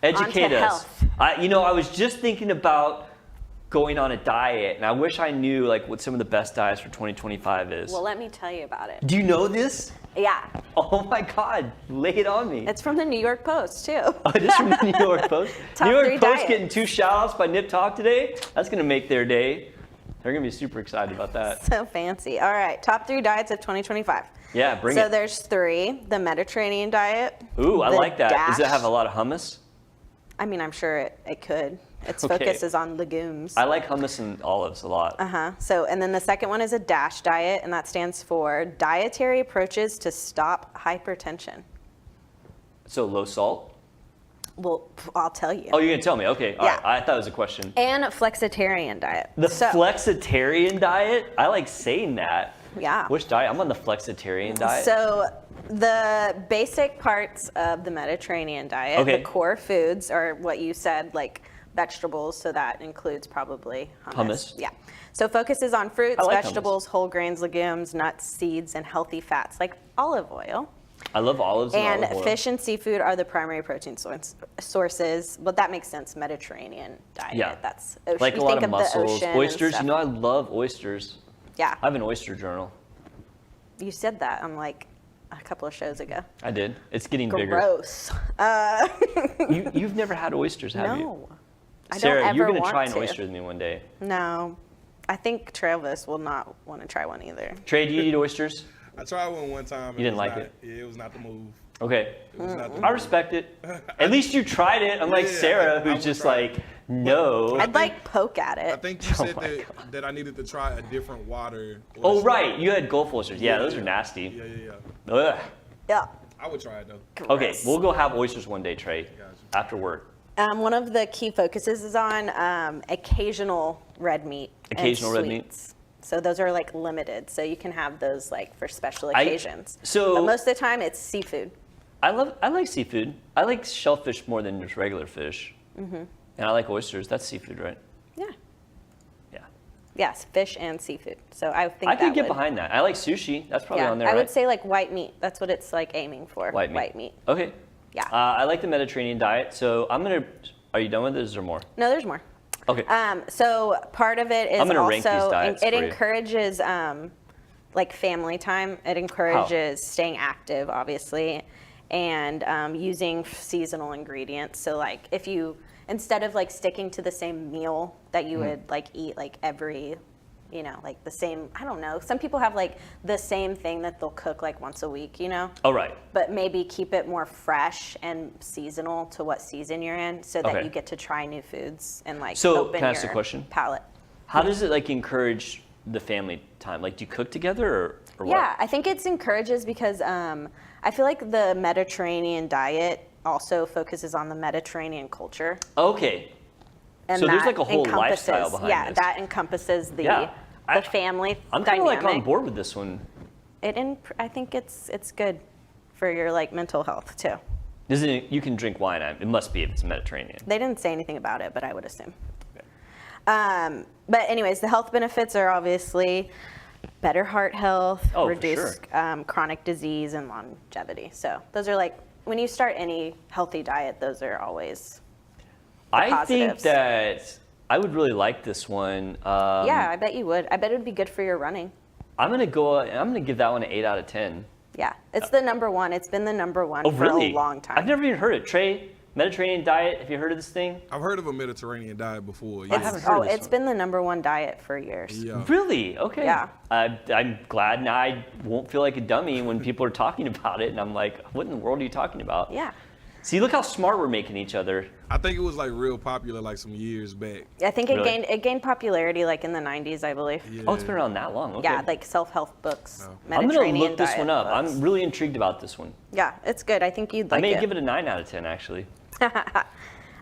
Educate onto us. Health. I was just thinking about going on a diet, and I wish I knew like what some of the best diets for 2025 is. Well, let me tell you about it. Do you know this? Yeah. Oh my God, lay it on me. It's from the New York Post, too. Oh, it is from the New York Post? Top New York 3 Post diets. getting 2 shout-outs by Nip Talk today? That's going to make their day. They're going to be super excited about that. So fancy. All right, top 3 diets of 2025. Yeah, bring So it. there's 3. The Mediterranean diet. Ooh, I the like that. Does it DASH. have a lot of hummus? I mean, I'm sure it could. Its Okay. focus is on legumes. I like hummus and olives a lot. So, and then the second one is a DASH diet, and that stands for Dietary Approaches to Stop Hypertension. So low salt? Well, I'll tell you. Oh, you're going to tell me. Okay, all Yeah. right. I thought it was a question. And a flexitarian diet. The So, flexitarian diet? I like saying that. Yeah. Which diet? I'm on the flexitarian diet. So the basic parts of the Mediterranean diet, Okay. the core foods are what you said, like vegetables, so that includes probably hummus. Yeah. So focuses on fruits, I like vegetables, whole grains, legumes, nuts, seeds, and healthy fats like olive oil. I love olives and And olive oil. fish and seafood are the primary protein sources. But that makes sense. Mediterranean diet. Yeah. That's ocean. Like You a lot think of the mussels, ocean and oysters. stuff. I love oysters. Yeah. I have an oyster journal. You said that on like a couple of shows ago. I did. It's getting bigger. Gross. You've never had oysters, have you? No. I Sarah, don't ever you're going to want try an to. oyster with me one day. No. I think Travis will not want to try one either. Trey, do you eat oysters? I tried one time. You didn't like it? Yeah, it was not the move. Okay. It was not the I move. respect it. At least you tried it. Unlike Yeah, Sarah, I who's would just try it. like, no. I'd like poke at I it. think you said my that I needed to try a different water. Oh, oyster. right. You had Gulf oysters. Yeah, Yeah, those are yeah. nasty. Yeah. Ugh. Yeah. I would try it though. Okay, Gross. we'll go have oysters one day, Trey, Gotcha. after work. One of the key focuses is on occasional red meat. and Occasional red meat? sweets. So those are like limited. So you can have those like for special I- occasions. so- but most of the time it's seafood. I like seafood. I like shellfish more than just regular fish. Mm-hmm. And I like oysters. That's seafood, right? Yeah. Yeah. Yes, fish and seafood. So I think I could that get would, behind that. I like sushi. That's probably Yeah, on there, I right? would say like white meat. That's what it's like aiming for. White meat. meat. Okay. Yeah. I like the Mediterranean diet. So are you done with this or is there more? No, there's more. Okay. So part of it is I'm gonna also rank these diets it for you. encourages like family time. It encourages staying active, obviously, and using seasonal ingredients. So like if you instead of like sticking to the same meal that you would like eat like every, like the same. I don't know. Some people have like the same thing that they'll cook like once a week. All right. But maybe keep it more fresh and seasonal to what season you're in, so that Okay. you get to try new foods and like So, open can I ask a your question? palate. How does it like encourage the family time? Like, do you cook together or what? Yeah, I think it encourages because I feel like the Mediterranean diet also focuses on the Mediterranean culture. Okay. And So there's that like a whole encompasses- lifestyle behind yeah, this. that encompasses the Yeah. the family I'm kind of dynamic. like on board with this one. I think it's good for your like mental health too. You can drink wine. It must be if it's Mediterranean. They didn't say anything about it, but I would assume. Okay. But anyways, the health benefits are obviously better heart health, Oh, for reduced chronic disease, and longevity. So those are like, when you start any healthy diet, those are always I think positives. that I would really like this one. yeah, I bet you would. I bet it would be good for your running. I'm gonna give that one an 8 out of 10. Yeah, it's the number one. It's been the number one Oh, for really? a long time. I've never even heard it. Trey, Mediterranean diet. Have you heard of this thing? I've heard of a Mediterranean diet before. I haven't heard of this It's one. been the number one diet for years. Yeah. Really? Okay. Yeah. I'm glad now I won't feel like a dummy when people are talking about it, and I'm like, what in the world are you talking about? Yeah. See, look how smart we're making each other. I think it was like real popular like some years back. I think it Really? gained popularity like in the 90s, I believe. Yeah. Oh, it's been around that long. Okay. Yeah, like self-help books. Oh. I'm gonna Mediterranean look this diet one up. books. I'm really intrigued about this one. Yeah, it's good. I think you'd like I may it. give it a 9 out of 10, actually.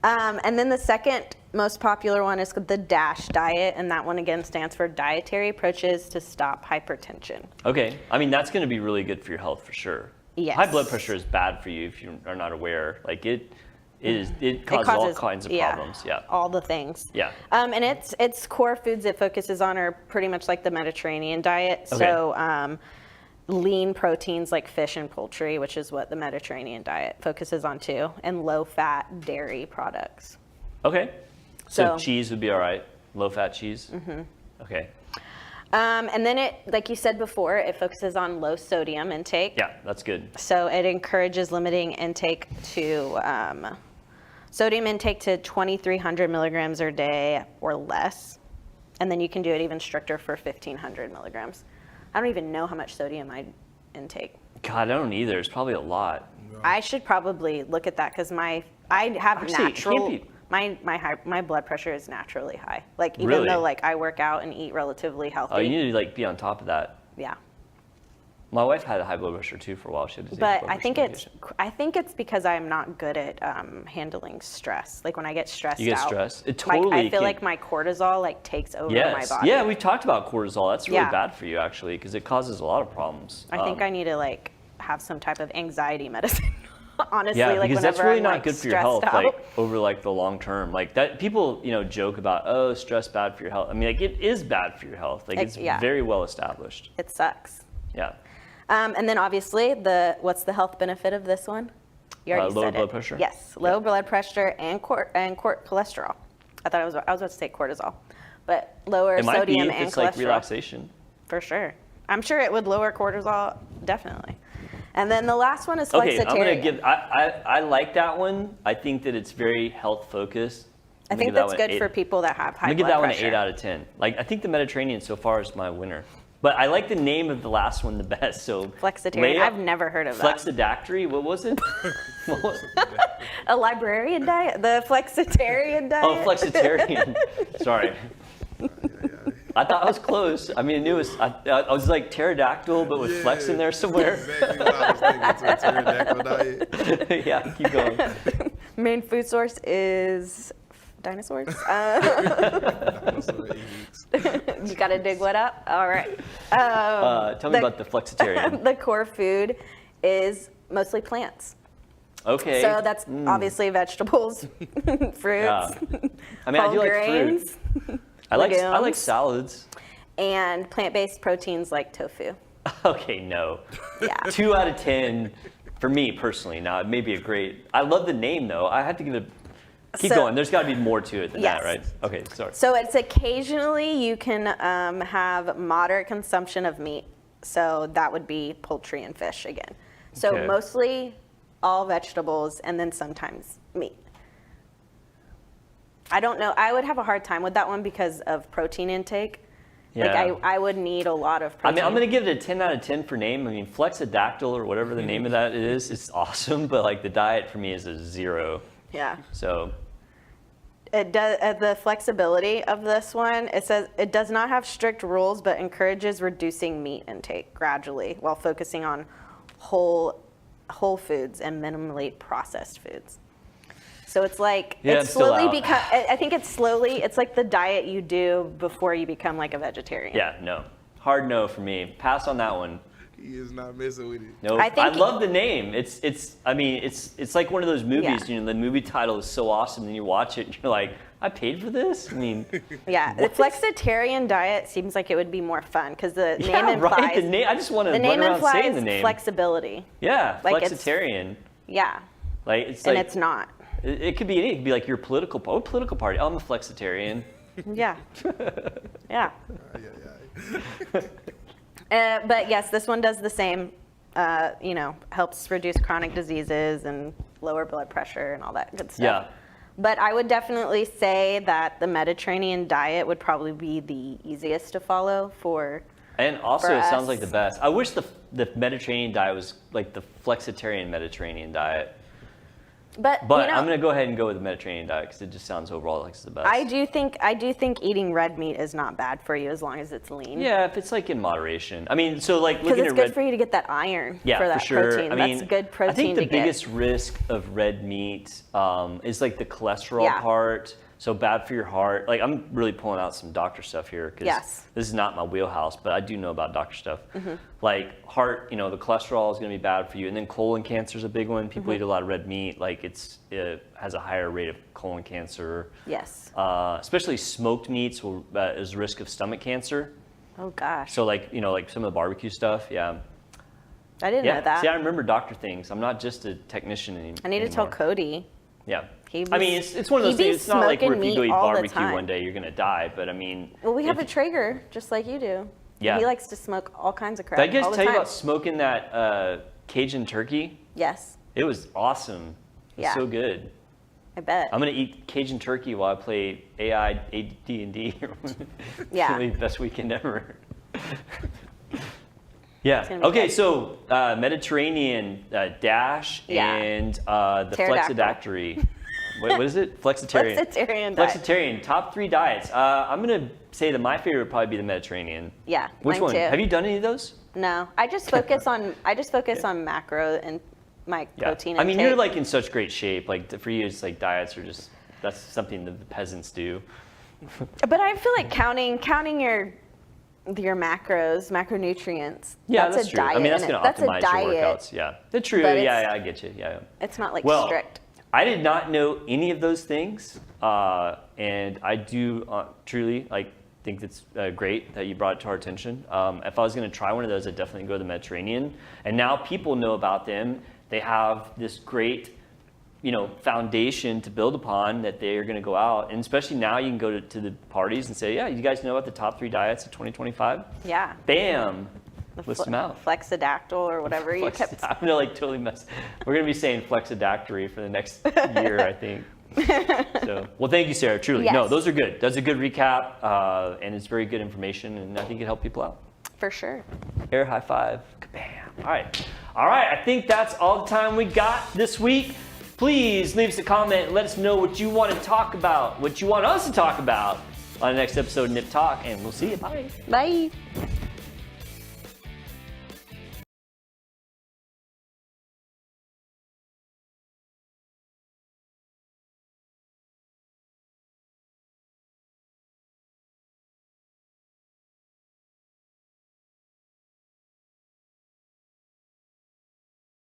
And then the second most popular one is the DASH diet, and that one again stands for Dietary Approaches to Stop Hypertension. Okay. I mean, that's going to be really good for your health for sure. Yes. High blood pressure is bad for you if you are not aware. Like it causes all kinds of problems. Yeah. All the things. Yeah. And its core foods it focuses on are pretty much like the Mediterranean diet. Okay. So lean proteins like fish and poultry, which is what the Mediterranean diet focuses on too, and low-fat dairy products. Okay. So So- cheese would be all right. Low-fat cheese. Mm-hmm. Okay. And then it, like you said before, it focuses on low sodium intake. Yeah, that's good. So it encourages limiting intake to sodium intake to 2,300 milligrams a day or less. And then you can do it even stricter for 1,500 milligrams. I don't even know how much sodium I intake. God, I don't either. It's probably a lot. I should probably look at that because I have Actually, it can't natural. be- My blood pressure is naturally high. Like even Really? though like I work out and eat relatively healthy. Oh, you need to like be on top of that. Yeah. My wife had a high blood pressure too for a while. She had to take But blood I think pressure it's medication. because I'm not good at handling stress. Like when I get stressed You get out, stressed? It I totally feel can- like my cortisol like takes over Yes. my body. Yeah, we've talked about cortisol. That's really Yeah. bad for you actually because it causes a lot of problems. I think I need to like have some type of anxiety medicine. Honestly, Yeah, like because that's whenever really I'm, not like, good for your stressed health, out. like over like the long term. Like that, people joke about, oh, stress bad for your health. I mean, like it is bad for your health. Like it's yeah. very well established. It sucks. Yeah. And then obviously what's the health benefit of this one? You already Lower said blood it. pressure? Yes, low blood pressure and cholesterol. I was about to say cortisol, but lower It might be sodium if and it's cholesterol. like relaxation. For sure. I'm sure it would lower cortisol, definitely. And then the last one is Okay, flexitarian. I'm gonna give. I like that one. I think that it's very health focused. I think that's good for people that have high I'm gonna give blood that one pressure. an 8 out of 10. Like I think the Mediterranean so far is my winner. But I like the name of the last one the best. So Flexitarian. I've never heard of that. Flexidactyry. What was it? What was it? A librarian diet? The flexitarian diet? Oh, flexitarian. Sorry. I thought I was close. I mean, I knew it was. I was like pterodactyl, but with flex in there somewhere. Exactly what I was thinking. To a pterodactyl diet. Yeah, keep going. Main food source is dinosaurs. Dinosaur eats. You gotta dig what up? All right. Tell me about the flexitarian. The core food is mostly plants. Okay. So that's obviously vegetables, fruits, Yeah. I mean, I whole do like grains, fruit. I like legumes. salads. and plant-based proteins like tofu. Okay, no. Yeah. 2 out of 10 for me personally. Now it may be a great. I love the name though. I have to give it. Keep So- going. There's got to be more to it than Yes. that, right? Okay, sorry. So it's occasionally you can have moderate consumption of meat. So that would be poultry and fish again. So Okay. mostly all vegetables and then sometimes meat. I don't know. I would have a hard time with that one because of protein intake. Yeah. Like I would need a lot of I protein. mean, I'm gonna give it a 10 out of 10 for name. I mean, flexidactyl or whatever the name of that is, it's awesome. But like the diet for me is a 0. Yeah. So It does the flexibility of this one. It says it does not have strict rules, but encourages reducing meat intake gradually while focusing on whole foods and minimally processed foods. So it's like Yeah, I'm it's still slowly out. become. I think it's slowly. It's like the diet you do before you become like a vegetarian. yeah, no, hard no for me. Pass on that one. He is not messing with it. No, I I, think- love the name. I mean, it's like one of those movies. Yeah. You know, the movie title is so awesome, and you watch it, and you're like, I paid for this. I mean, Yeah, the What? flexitarian diet seems like it would be more fun because the name yeah, implies right. The name. I just want to the run name around saying implies the name. flexibility. Yeah, like it's- flexitarian. Yeah, Like it's and like it's not. It could be anything. It could be like your political. Oh, political party. Oh, I'm a flexitarian. Yeah, yeah. Yeah, yeah. But yes, this one does the same. Helps reduce chronic diseases and lower blood pressure and all that good stuff. Yeah. But I would definitely say that the Mediterranean diet would probably be the easiest to follow for. And also, For it sounds us. like the best. I wish the Mediterranean diet was like the flexitarian Mediterranean diet. But But I'm gonna go ahead and go with the Mediterranean diet because it just sounds overall like it's the best. I do think eating red meat is not bad for you as long as it's lean. Yeah, if it's like in moderation. I mean, so like Because looking it's at good red. for you to get that iron Yeah, for that for sure. protein. I mean, That's good protein I think the to get. biggest risk of red meat is like the cholesterol Yeah. part. So bad for your heart. Like I'm really pulling out some doctor stuff here because Yes. this is not my wheelhouse, but I do know about doctor stuff. Mm-hmm. Like heart, the cholesterol is going to be bad for you, and then colon cancer is a big one. Mm-hmm. People eat a lot of red meat. Like it has a higher rate of colon cancer. Yes. Especially smoked meats is risk of stomach cancer. Oh gosh. So like like some of the barbecue stuff, yeah. I didn't know that. See, I remember doctor things. I'm not just a technician anymore. I need to tell Cody. Yeah. He I mean, it's one of those he be things. It's not like where if you smoking go eat meat all the barbecue time. one day, you're going to die. But I mean. Well, we have a Traeger, just like you do. Yeah. He likes to smoke all kinds of crap. Did I guys all the tell you time. about smoking that Cajun turkey? Yes, It was awesome. It was Yeah. so good. I bet. I'm going to eat Cajun turkey while I play AI AD&D. Yeah. It's really the best weekend ever. Yeah. gonna be Okay, good. so Mediterranean dash Yeah. and the Pterodactyl. flexidactyly. What is it? Flexitarian. Flexitarian diet. Flexitarian. Top 3 diets. I'm gonna say that my favorite would probably be the Mediterranean. Yeah, Which mine one? too. Have you done any of those? No, I just focus on macro and my protein I mean, intake. you're like in such great shape. Like for you, it's like diets are just that's something that the peasants do. But I feel like counting your macros, macronutrients. Yeah, that's a true. diet. I mean, that's in going it. to optimize That's a your diet. workouts. Yeah, that's true. But Yeah, I get you. Yeah. It's not like Well, strict. I did not know any of those things, and I do truly think it's great that you brought it to our attention. If I was going to try one of those, I'd definitely go to the Mediterranean. And now people know about them. They have this great, foundation to build upon that they are going to go out. And especially now, you can go to the parties and say, "Yeah, you guys know about the top 3 diets of 2025?" Yeah. Bam, list them out. Flexidactyl or whatever you kept. I'm gonna totally mess. We're gonna be saying flexidactyly for the next year, I think. So, well, thank you, Sarah. Truly, no, Yes. those are good. That's a good recap, and it's very good information, and I think it helped people out. For sure. Air high five. Kabam. All right. I think that's all the time we got this week. Please leave us a comment. Let us know what you want to talk about, what you want us to talk about on the next episode of Nip Talk, and we'll see you. Bye. Bye.